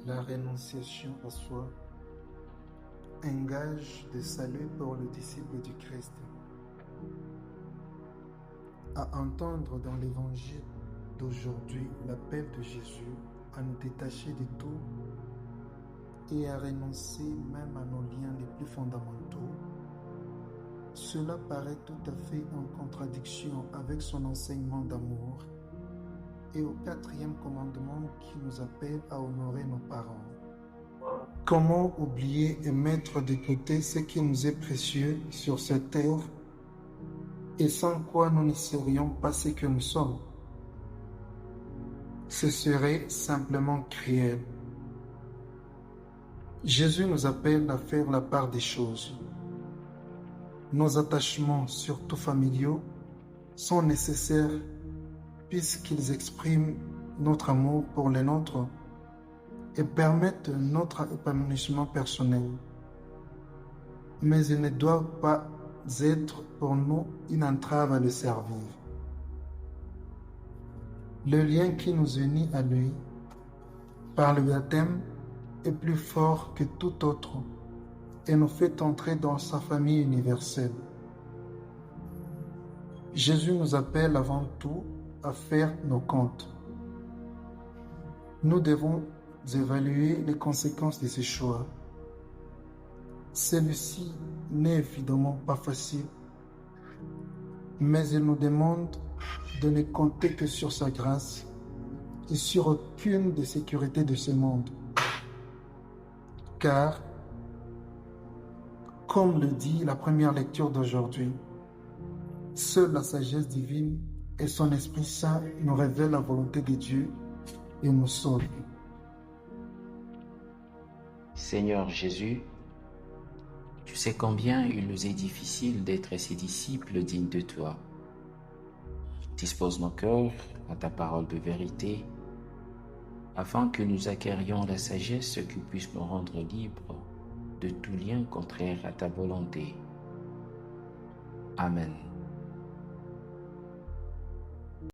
La renonciation à soi, un gage de salut pour le disciple du Christ. À entendre dans l'évangile d'aujourd'hui l'appel de Jésus à nous détacher de tout et à renoncer même à nos liens les plus fondamentaux, cela paraît tout à fait en contradiction avec son enseignement d'amour et au 4e commandement qui nous appelle à honorer nos parents. Comment oublier et mettre de côté ce qui nous est précieux sur cette terre et sans quoi nous ne serions pas ce que nous sommes? Ce serait simplement cruel. Jésus nous appelle à faire la part des choses. Nos attachements, surtout familiaux, sont nécessaires puisqu'ils expriment notre amour pour les nôtres et permettent notre épanouissement personnel. Mais ils ne doivent pas être pour nous une entrave à le servir. Le lien qui nous unit à lui par le baptême est plus fort que tout autre et nous fait entrer dans sa famille universelle. Jésus nous appelle avant tout à faire nos comptes. Nous devons évaluer les conséquences de ces choix. Celui-ci n'est évidemment pas facile, mais il nous demande de ne compter que sur sa grâce et sur aucune des sécurités de ce monde. Car, comme le dit la première lecture d'aujourd'hui, seule la sagesse divine et son Esprit Saint nous révèlent la volonté de Dieu et nous sauvent. Seigneur Jésus, tu sais combien il nous est difficile d'être ses disciples dignes de toi. Dispose nos cœurs à ta parole de vérité, afin que nous acquérions la sagesse qui puisse nous rendre libres de tout lien contraire à ta volonté. Amen.